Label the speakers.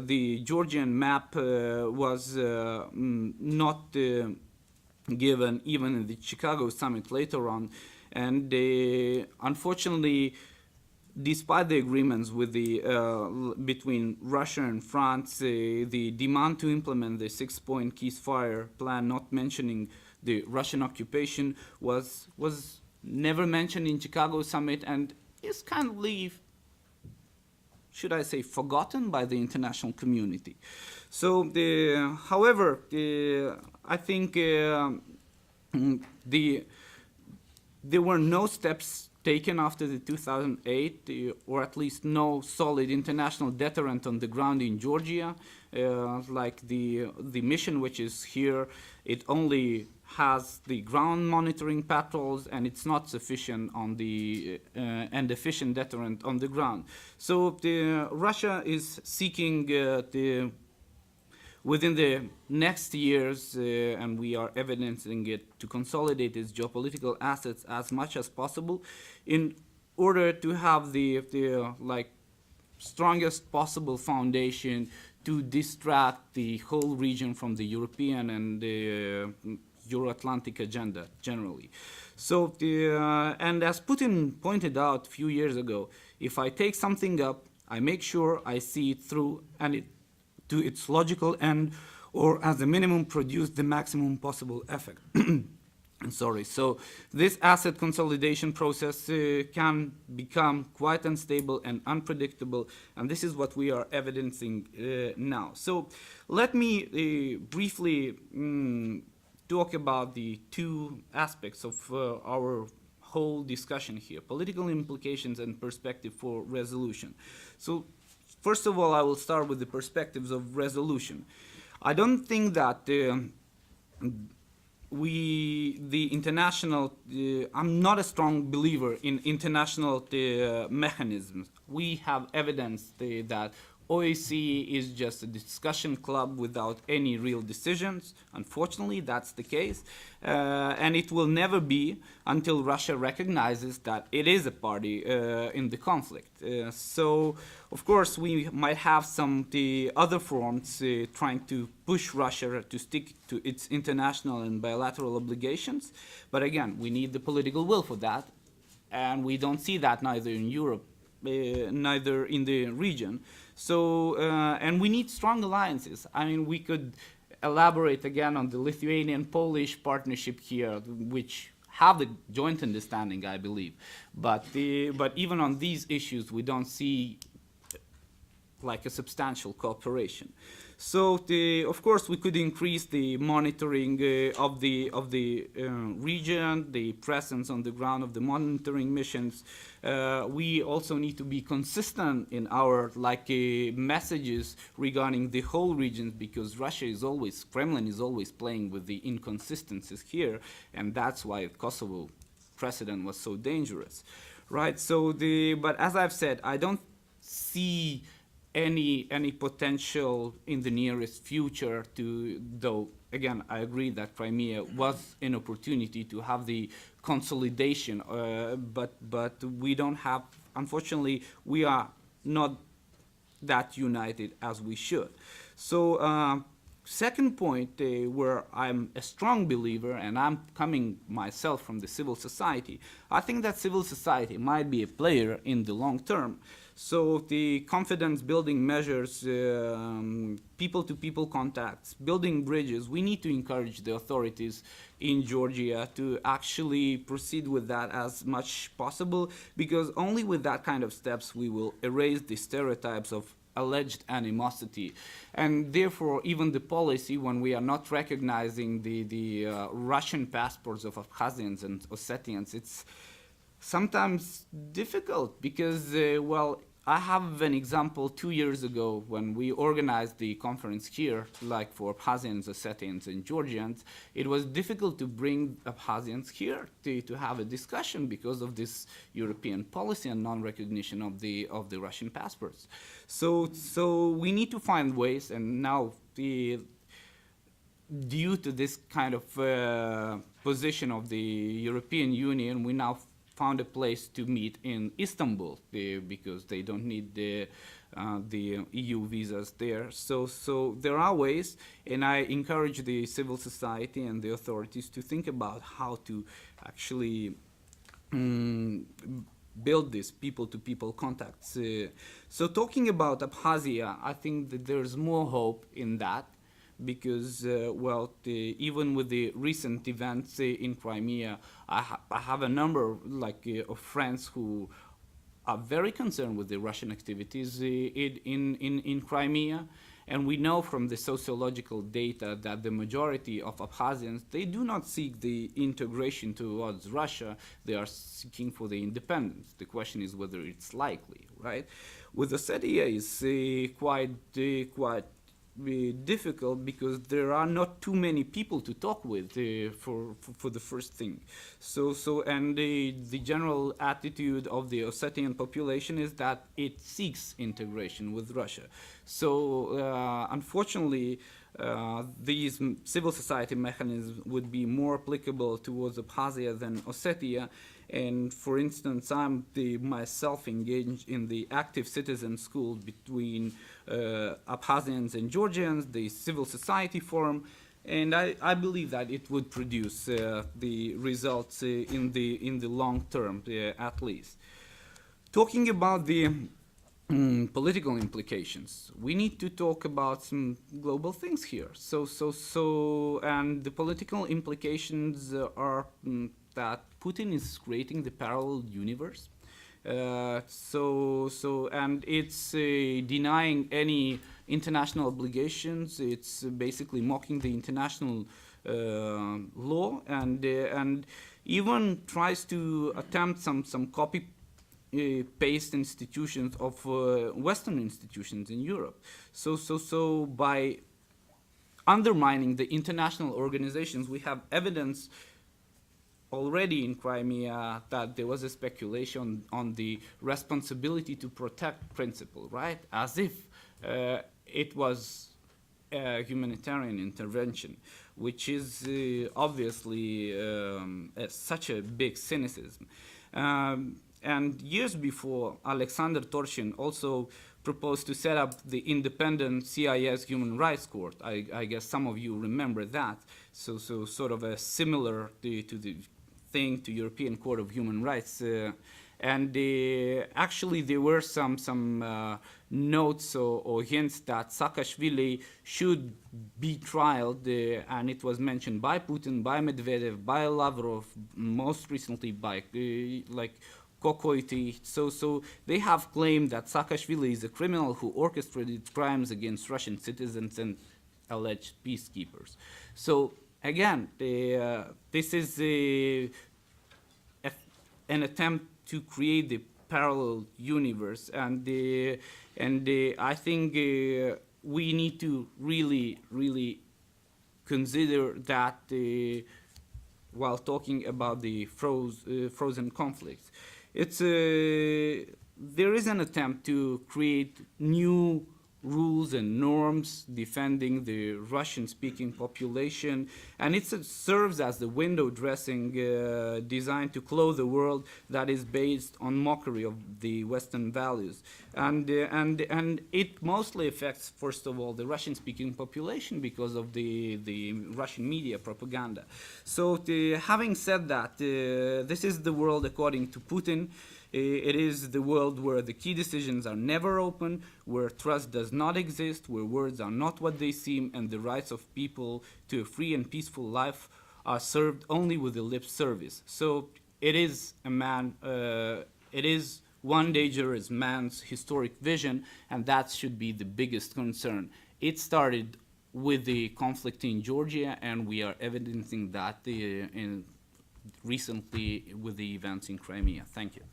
Speaker 1: the Georgian map was not given even in the Chicago summit later on. And unfortunately, despite the agreements with between Russia and France, the demand to implement the six-point ceasefire plan, not mentioning the Russian occupation, was never mentioned in Chicago summit, and is kindly, should I say, forgotten by the international community. So, however, I think there were no steps taken after the 2008, or at least no solid international deterrent on the ground in Georgia. Like the mission which is here, it only has the ground monitoring patrols, and it's not sufficient on the and efficient deterrent on the ground. So Russia is seeking within the next years, and we are evidencing it, to consolidate its geopolitical assets as much as possible in order to have the like strongest possible foundation to distract the whole region from the European and the Euro-Atlantic agenda generally. So, and as Putin pointed out a few years ago, if I take something up, I make sure I see it through and it to its logical end, or as a minimum produce the maximum possible effect. Sorry. So this asset consolidation process can become quite unstable and unpredictable, and this is what we are evidencing now. So let me briefly talk about the two aspects of our whole discussion here: political implications and perspective for resolution. So first of all, I will start with the perspectives of resolution. I don't think that the international, I'm not a strong believer in international mechanisms. We have evidence that OSCE is just a discussion club without any real decisions. Unfortunately, that's the case. And it will never be until Russia recognizes that it is a party in the conflict. So, of course, we might have some other forms trying to push Russia to stick to its international and bilateral obligations. But again, we need the political will for that. And we don't see that neither in Europe, neither in the region. So, and we need strong alliances. I mean, we could elaborate again on the Lithuanian-Polish partnership here, which have the joint understanding, I believe. But even on these issues, we don't see like a substantial cooperation. So, of course, we could increase the monitoring of the region, the presence on the ground of the monitoring missions. We also need to be consistent in our messages regarding the whole region, because Kremlin is always playing with the inconsistencies here, and that's why Kosovo precedent was so dangerous, right? So but as I've said, I don't see any potential in the nearest future though again I agree that Crimea was an opportunity to have the consolidation, but we don't have, unfortunately, we are not that united as we should. So second point, where I'm a strong believer, and I'm coming myself from the civil society, I think that civil society might be a player in the long term. So the confidence building measures, people-to-people contacts, building bridges, we need to encourage the authorities in Georgia to actually proceed with that as much possible, because only with that kind of steps we will erase the stereotypes of alleged animosity. And therefore, even the policy, when we are not recognizing the Russian passports of Abkhazians and Ossetians, it's sometimes difficult because, well, I have an example 2 years ago when we organized the conference here, like for Abkhazians, Ossetians, and Georgians. It was difficult to bring Abkhazians here to have a discussion because of this European policy and non-recognition of the Russian passports. So we need to find ways, and now due to this kind of position of the European Union, we now found a place to meet in Istanbul because they don't need the EU visas there. So there are ways, and I encourage the civil society and the authorities to think about how to actually build these people-to-people contacts. So talking about Abkhazia, I think that there's more hope in that because, even with the recent events in Crimea, I have a number of friends who are very concerned with the Russian activities in Crimea. And we know from the sociological data that the majority of Abkhazians, they do not seek the integration towards Russia, they are seeking for the independence. The question is whether it's likely, right? With Ossetia, it's quite difficult because there are not too many people to talk with for the first thing. And the general attitude of the Ossetian population is that it seeks integration with Russia. So unfortunately, these civil society mechanisms would be more applicable towards Abkhazia than Ossetia. And for instance, I'm myself engaged in the active citizen school between Abkhazians and Georgians, the civil society forum, and I believe that it would produce the results in the long term, at least. Talking about the political implications, we need to talk about some global things here. And the political implications are that Putin is creating the parallel universe. And it's denying any international obligations. It's basically mocking the international law, and even tries to attempt some copy paste institutions of Western institutions in Europe. So by undermining the international organizations, we have evidence already in Crimea that there was a speculation on the responsibility to protect principle, right? As if it was a humanitarian intervention, which is obviously such a big cynicism. And years before, Alexander Torshin also proposed to set up the independent CIS Human Rights Court. I guess some of you remember that. So sort of a similar to the thing to European Court of Human Rights. Actually, there were some notes or hints that Saakashvili should be trialed, and it was mentioned by Putin, by Medvedev, by Lavrov, most recently by Kokoity. So they have claimed that Saakashvili is a criminal who orchestrated crimes against Russian citizens and alleged peacekeepers. So again, this is an attempt to create the parallel universe, and I think we need to really consider that while talking about the frozen conflicts. There is an attempt to create new rules and norms defending the Russian-speaking population, and it serves as the window dressing designed to clothe a world that is based on mockery of the Western values. And it mostly affects, first of all, the Russian-speaking population because of the Russian media propaganda. So having said that, this is the world according to Putin. It is the world where the key decisions are never open, where trust does not exist, where words are not what they seem, and the rights of people to a free and peaceful life are served only with a lip service. So it is one dangerous man's historic vision, and that should be the biggest concern. It started with the conflict in Georgia, and we are evidencing that recently with the events in Crimea. Thank you.